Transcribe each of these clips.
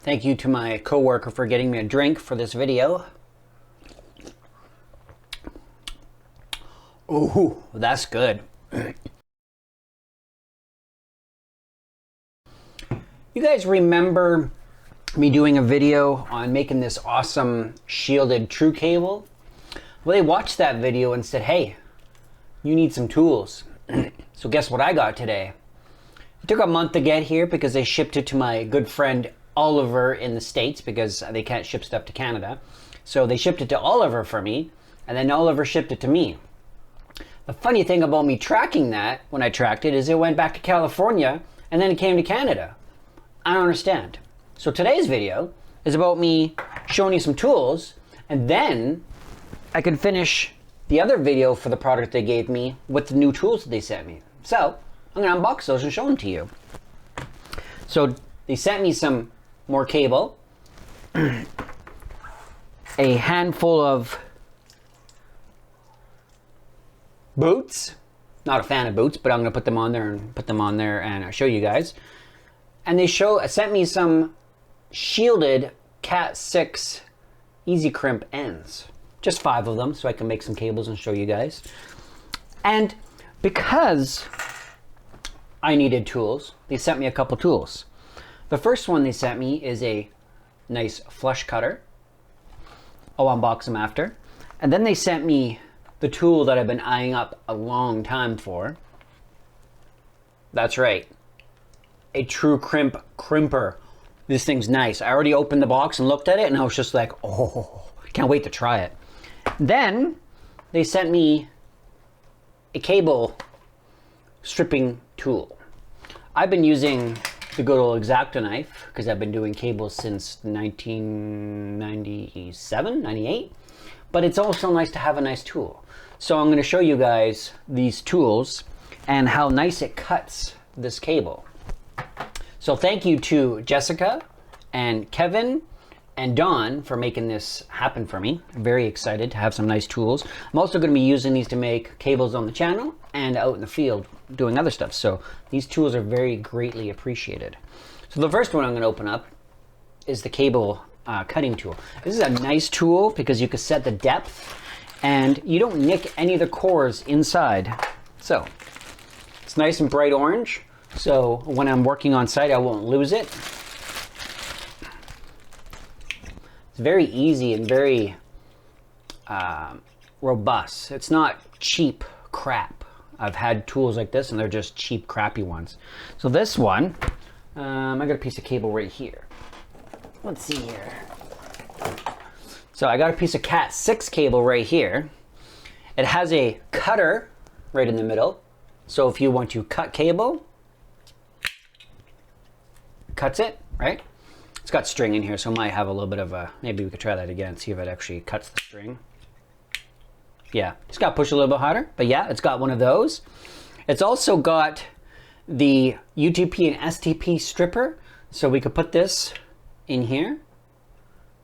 Thank you to my coworker for getting me a drink for this video. Ooh, that's good. You guys remember me doing a video on making this awesome shielded TrueCable? Well, they watched that video and said, hey, you need some tools. So guess what I got today? It took a month to get here because they shipped it to my good friend Oliver in the States because they can't ship stuff to Canada. So they shipped it to Oliver for me, and then Oliver shipped it to me. The funny thing about me tracking that, when I tracked it, is it went back to California and then it came to Canada. I don't understand. So today's video is about me showing you some tools, and then I can finish the other video for the product they gave me with the new tools that they sent me. So I'm gonna unbox those and show them to you. So they sent me some more cable, a handful of boots. Not a fan of boots, but I'm gonna put them on there and show you guys. And they sent me some shielded Cat 6 Easy Crimp ends. Just 5 of them so I can make some cables and show you guys. And because I needed tools, they sent me a couple tools. The first one they sent me is a nice flush cutter. I'll unbox them after. And then they sent me the tool that I've been eyeing up a long time for. That's right, a True Crimp crimper. This thing's nice. I already opened the box and looked at it and I was just like, oh, can't wait to try it. Then they sent me a cable stripping tool. I've been using the good old X-Acto knife because I've been doing cables since 1997, 98. But it's also nice to have a nice tool. So I'm going to show you guys these tools and how nice it cuts this cable. So thank you to Jessica and Kevin and Dawn for making this happen for me. I'm very excited to have some nice tools. I'm also going to be using these to make cables on the channel and out in the field doing other stuff. So these tools are very greatly appreciated. So the first one I'm going to open up is the cable cutting tool. This is a nice tool because you can set the depth and you don't nick any of the cores inside. So it's nice and bright orange. So when I'm working on site, I won't lose it. It's very easy and very robust. It's not cheap crap. I've had tools like this and they're just cheap, crappy ones. So this one, I got a piece of cable right here. Let's see here. So I got a piece of Cat 6 cable right here. It has a cutter right in the middle. So if you want to cut cable, cuts it, right? It's got string in here, so it might have a little bit of a, maybe we could try that again, see if it actually cuts the string. Yeah, just got to push a little bit harder, but yeah, it's got one of those. It's also got the UTP and STP stripper, so we could put this in here,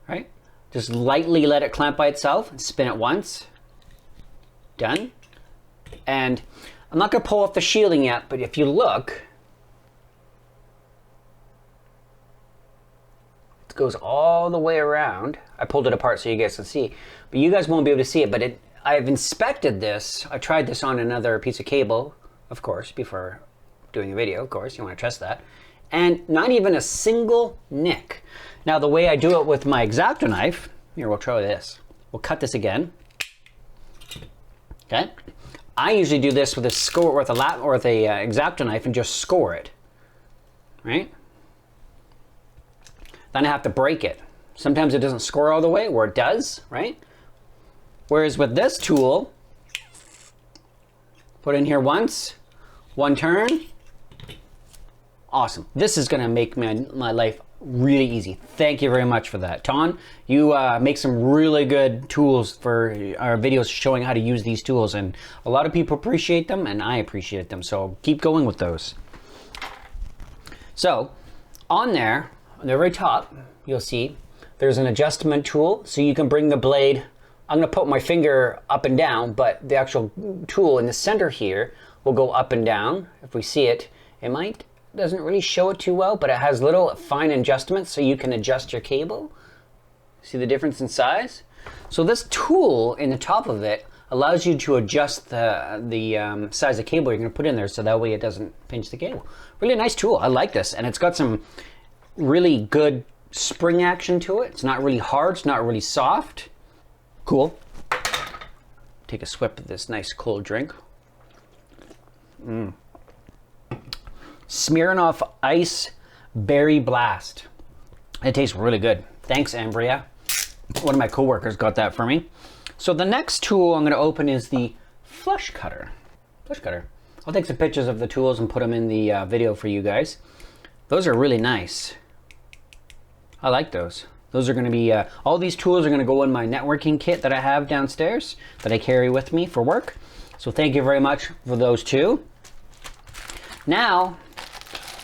right? Just lightly let it clamp by itself and spin it once. Done. And I'm not going to pull off the shielding yet, but if you look, it goes all the way around. I pulled it apart so you guys can see, but you guys won't be able to see it, but I've inspected this. I tried this on another piece of cable, of course, before doing the video, of course, you want to trust that. And not even a single nick. Now the way I do it with my X-Acto knife, here we'll try this. We'll cut this again. Okay. I usually do this with a score, with a X-Acto knife and just score it, right? Then I have to break it. Sometimes it doesn't score all the way, or it does, right? Whereas with this tool, put in here once, one turn. Awesome. This is going to make my life really easy. Thank you very much for that. Ton, you make some really good tools for our videos showing how to use these tools, and a lot of people appreciate them and I appreciate them. So keep going with those. So on there, on the very top, you'll see there's an adjustment tool. So you can bring the blade, I'm going to put my finger up and down, but the actual tool in the center here will go up and down. If we see it, it might doesn't really show it too well, but it has little fine adjustments so you can adjust your cable. See the difference in size? So this tool in the top of it allows you to adjust the size of cable you're going to put in there, so that way it doesn't pinch the cable. Really nice tool. I like this, and it's got some really good spring action to it. It's not really hard, it's not really soft. Cool. Take a sip of this nice cold drink. Smirnoff Ice Berry Blast. It tastes really good. Thanks, Ambria. One of my coworkers got that for me. So the next tool I'm going to open is the flush cutter. Flush cutter. I'll take some pictures of the tools and put them in the video for you guys. Those are really nice. I like those. Those are going to be, all these tools are going to go in my networking kit that I have downstairs that I carry with me for work. So thank you very much for those two. Now,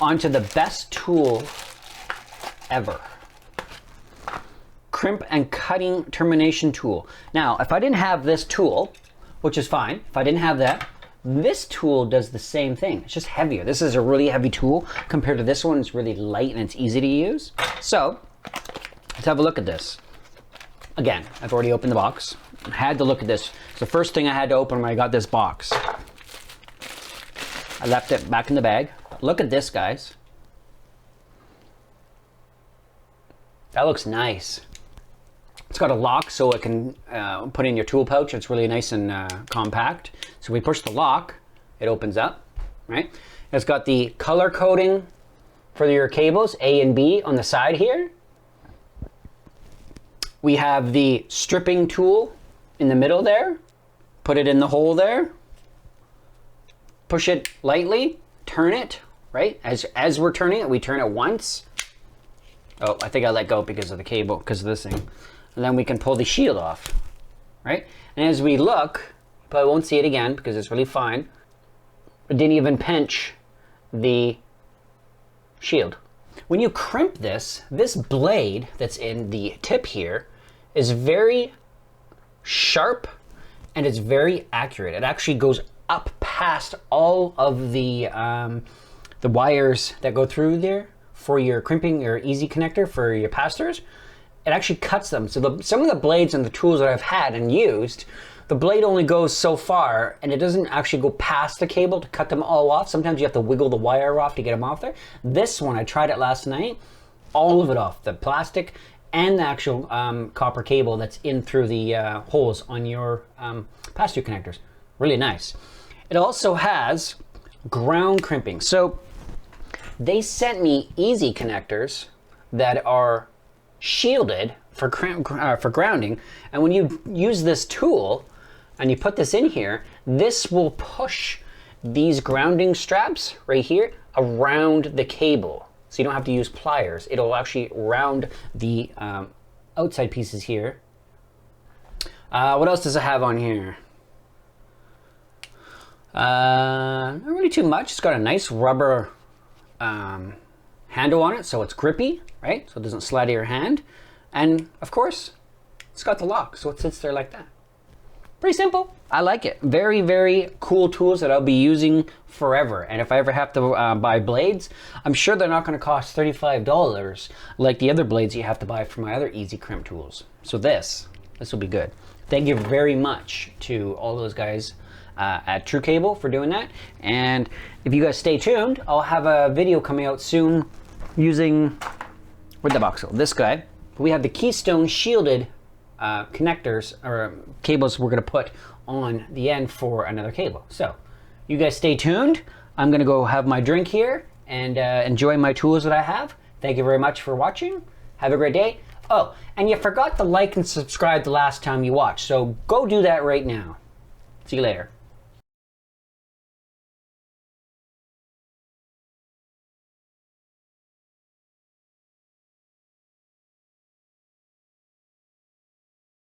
onto the best tool ever. Crimp and cutting termination tool. Now, if I didn't have this tool, which is fine, if I didn't have that, this tool does the same thing. It's just heavier. This is a really heavy tool compared to this one. It's really light and it's easy to use. So, let's have a look at this. Again, I've already opened the box. I had to look at this. It's the first thing I had to open when I got this box. I left it back in the bag. Look at this, guys. That looks nice. It's got a lock so it can put in your tool pouch. It's really nice and compact. So we push the lock, it opens up, right? It's got the color coding for your cables, A and B on the side here. We have the stripping tool in the middle there. Put it in the hole there. Push it lightly, turn it, right? As we're turning it, we turn it once. Oh, I think I let go because of the cable, because of this thing. And then we can pull the shield off, right? And as we look, you probably won't see it again because it's really fine. It didn't even pinch the shield. When you crimp this blade that's in the tip here is very sharp and it's very accurate. It actually goes up past all of the wires that go through there for your crimping or easy connector for your pastors. It actually cuts them. So some of the blades and the tools that I've had and used, the blade only goes so far and it doesn't actually go past the cable to cut them all off. Sometimes you have to wiggle the wire off to get them off there. This one, I tried it last night, all of it off. The plastic and the actual copper cable that's in through the holes on your pass-through connectors. Really nice. It also has ground crimping. So they sent me easy connectors that are shielded for grounding, and when you use this tool and you put this in here, this will push these grounding straps right here around the cable, so you don't have to use pliers. It'll actually round the outside pieces here. What else does it have on here? Not really too much. It's got a nice rubber handle on it, so it's grippy, right? So it doesn't slide to your hand. And of course, it's got the lock, so it sits there like that. Pretty simple. I like it. Very, very cool tools that I'll be using forever. And if I ever have to buy blades, I'm sure they're not going to cost $35 like the other blades you have to buy for my other easy crimp tools. So this will be good. Thank you very much to all those guys at TrueCable for doing that. And if you guys stay tuned, I'll have a video coming out soon using, where'd the box go? This guy. We have the Keystone shielded connectors or cables we're going to put on the end for another cable. So you guys stay tuned. I'm going to go have my drink here and enjoy my tools that I have. Thank you very much for watching. Have a great day. Oh, and you forgot to like and subscribe the last time you watched, so go do that right now. See you later.